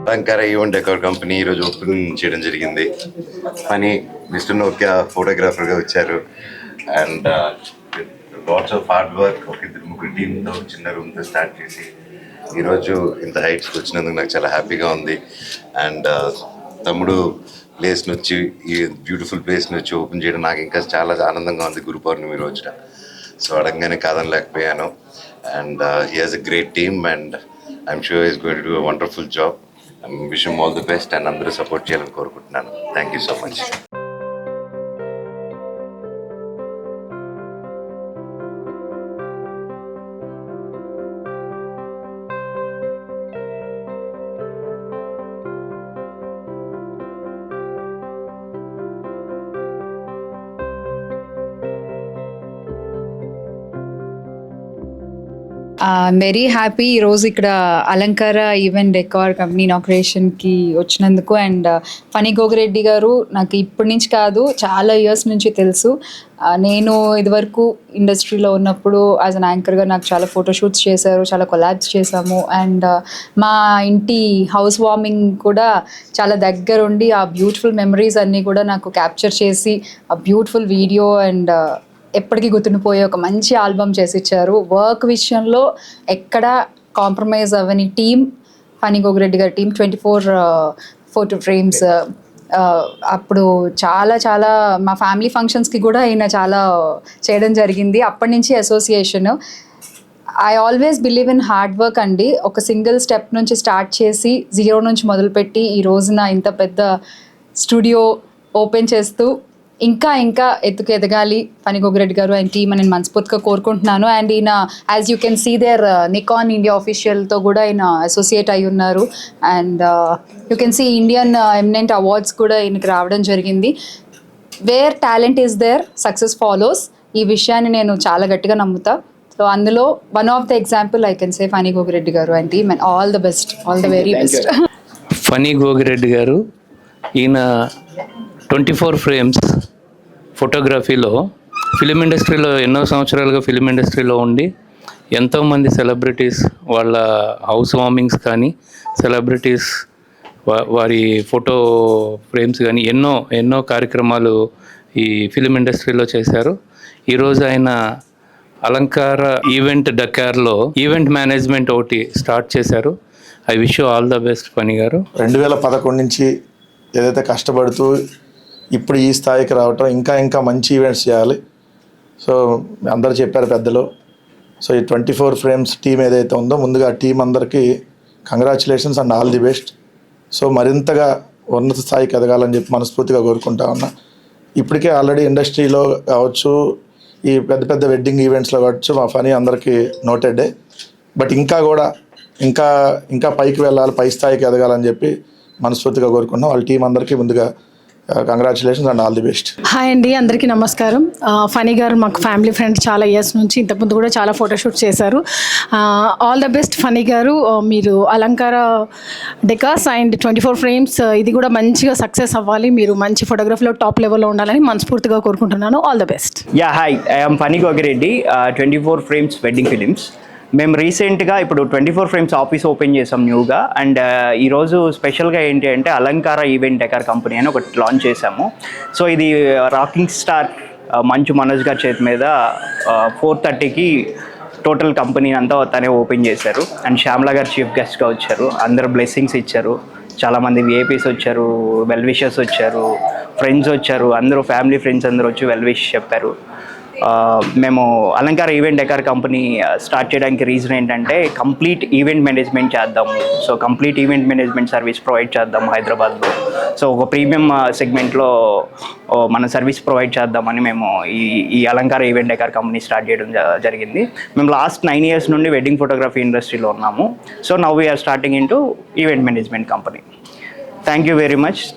అలంకార event decor company ఈరోజు open చేయడం జరిగింది. అని మిస్టర్ నోకియా ఫోటోగ్రాఫర్గా వచ్చారు. And lots of hard work ఒక ఇద్దరు ముగ్గురు టీంతో చిన్న రూమ్తో స్టార్ట్ చేసి ఈరోజు ఇంత హైట్స్కి వచ్చినందుకు నాకు చాలా హ్యాపీగా ఉంది. అండ్ తమ్ముడు ప్లేస్ని వచ్చి ఈ బ్యూటిఫుల్ ప్లేస్ని వచ్చి ఓపెన్ చేయడం నాకు ఇంకా చాలా ఆనందంగా ఉంది గురు పౌర్ణమి రోజున. సో అడగగానే కాదనలేకపోయాను. And he has a great team and I'm sure is going to do a wonderful job. Wish him all the best and అందరూ సపోర్ట్ చేయాలని కోరుకుంటున్నాను. Thank you so much. Very happy ఈరోజు ఇక్కడ అలంకార ఈవెంట్ డెకార్ కంపెనీ ఇనాగ్రేషన్కి వచ్చినందుకు. And funny Gogireddy గారు నాకు ఇప్పటి నుంచి కాదు చాలా ఇయర్స్ నుంచి తెలుసు. నేను ఇదివరకు ఇండస్ట్రీలో ఉన్నప్పుడు యాజ్ అన్ యాంకర్గా నాకు చాలా ఫోటోషూట్స్ చేశారు, చాలా కొలాబ్స్ చేశాము. అండ్ మా ఇంటి హౌస్ వార్మింగ్ కూడా చాలా దగ్గరుండి ఆ బ్యూటిఫుల్ మెమరీస్ అన్నీ కూడా నాకు క్యాప్చర్ చేసి ఆ బ్యూటిఫుల్ వీడియో అండ్ ఎప్పటికీ గుర్తుండిపోయే ఒక మంచి ఆల్బమ్ చేసి ఇచ్చారు. వర్క్ విషయంలో ఎక్కడ కాంప్రమైజ్ అవ్వని టీమ్ ఫనీ గోగిరెడ్డి గారి టీం. 24 ఫోటో ఫ్రేమ్స్ అప్పుడు చాలా చాలా మా ఫ్యామిలీ ఫంక్షన్స్కి కూడా ఆయన చాలా చేయడం జరిగింది. అప్పటి నుంచి association. I always believe in hard work అండి. ఒక సింగిల్ స్టెప్ నుంచి స్టార్ట్ చేసి 0 నుంచి మొదలుపెట్టి ఈ రోజున ఇంత పెద్ద స్టూడియో ఓపెన్ చేస్తూ ఇంకా ఇంకా ఎదగాలి funny Gogireddy garu and team అని నేను మనస్ఫూర్తిగా కోరుకుంటున్నాను. అండ్ ఈయన as you can see there Nikon India ఆఫీషియల్తో కూడా ఈయన అసోసియేట్ అయి ఉన్నారు. And you can see Indian eminent awards కూడా ఈయనకి రావడం జరిగింది. Where talent is there success follows. ఈ విషయాన్ని నేను చాలా గట్టిగా నమ్ముతా. సో అందులో one of the example I can say Phani Gogireddy garu and team. And all the best, all the very best. Phani Gogireddy garu ఈయన 24 ఫ్రేమ్స్ ఫోటోగ్రఫీలో ఫిలిం ఇండస్ట్రీలో ఎన్నో సంవత్సరాలుగా ఫిలిం ఇండస్ట్రీలో ఉండి ఎంతోమంది సెలబ్రిటీస్ వాళ్ళ హౌస్ వార్మింగ్స్ కానీ సెలబ్రిటీస్ వారి ఫోటో ఫ్రేమ్స్ కానీ ఎన్నో కార్యక్రమాలు ఈ ఫిలిం ఇండస్ట్రీలో చేశారు. ఈరోజు ఆయన అలంకార ఈవెంట్ డకార్లో ఈవెంట్ మేనేజ్మెంట్ ఒకటి స్టార్ట్ చేశారు. I wish you all the best Phani గారు. 2011 నుంచి ఏదైతే కష్టపడుతూ ఇప్పుడు ఈ స్థాయికి రావటం, ఇంకా మంచి ఈవెంట్స్ చేయాలి. సో అందరూ చెప్పారు పెద్దలు. సో ఈ 24 ఫ్రేమ్స్ టీం ఏదైతే ఉందో ముందుగా ఆ టీం అందరికీ congratulations and all the best. So మరింతగా ఉన్నత స్థాయికి ఎదగాలని చెప్పి మనస్ఫూర్తిగా కోరుకుంటా ఉన్నా. ఇప్పటికే ఆల్రెడీ ఇండస్ట్రీలో కావచ్చు, ఈ పెద్ద పెద్ద వెడ్డింగ్ ఈవెంట్స్లో కావచ్చు మా ఫనీ అందరికీ నోటెడే. బట్ ఇంకా పైకి వెళ్ళాలి, పై స్థాయికి ఎదగాలని చెప్పి మనస్ఫూర్తిగా కోరుకున్నాం. వాళ్ళ టీం అందరికీ ముందుగా congratulations and all the best. Hi అండి, అందరికీ నమస్కారం. ఫనీ గారు మాకు ఫ్యామిలీ ఫ్రెండ్ చాలా ఇయర్స్ నుంచి, ఇంతకుముందు కూడా చాలా ఫోటోషూట్స్ చేశారు. ఆల్ ద బెస్ట్ ఫనీ గారు. మీరు అలంకార డెకార్స్ అండ్ 24 ఫ్రేమ్స్ ఇది కూడా మంచిగా సక్సెస్ అవ్వాలి. మీరు మంచి ఫోటోగ్రఫీలో టాప్ లెవెల్లో ఉండాలని మనస్ఫూర్తిగా కోరుకుంటున్నాను. All the best. Hi, I'm Phani Gogireddy, 24 frames wedding films. మేము రీసెంట్గా ఇప్పుడు 24 ఫ్రేమ్స్ ఆఫీస్ ఓపెన్ చేసాం న్యూగా. అండ్ ఈరోజు స్పెషల్గా ఏంటి అంటే అలంకార ఈవెంట్ డెకార్ కంపెనీ అని ఒకటి లాంచ్ చేసాము. సో ఇది రాకింగ్ స్టార్ మంచు మనోజ్ గారి చేతి మీద 4:30కి టోటల్ కంపెనీ అంతా తనే ఓపెన్ చేశారు. అండ్ శ్యామ్లా గారు చీఫ్ గెస్ట్గా వచ్చారు. అందరు బ్లెస్సింగ్స్ ఇచ్చారు. చాలామంది విఐపీస్ వచ్చారు, వెల్ విషర్స్ వచ్చారు, ఫ్రెండ్స్ వచ్చారు. అందరూ ఫ్యామిలీ ఫ్రెండ్స్ అందరూ వచ్చి వెల్ విష్ చెప్పారు. మేము అలంకార ఈవెంట్ డెకార్ కంపెనీ స్టార్ట్ చేయడానికి రీజన్ ఏంటంటే కంప్లీట్ ఈవెంట్ మేనేజ్మెంట్ చేద్దాము. So complete event management service provide చేద్దాము హైదరాబాద్లో. సో ఒక ప్రీమియం సెగ్మెంట్లో మన సర్వీస్ ప్రొవైడ్ చేద్దామని మేము ఈ అలంకార ఈవెంట్ డెకార్ కంపెనీ స్టార్ట్ చేయడం జరిగింది. మేము లాస్ట్ 9 years నుండి వెడ్డింగ్ ఫోటోగ్రఫీ ఇండస్ట్రీలో ఉన్నాము. So now we're starting into event management company. Thank you very much.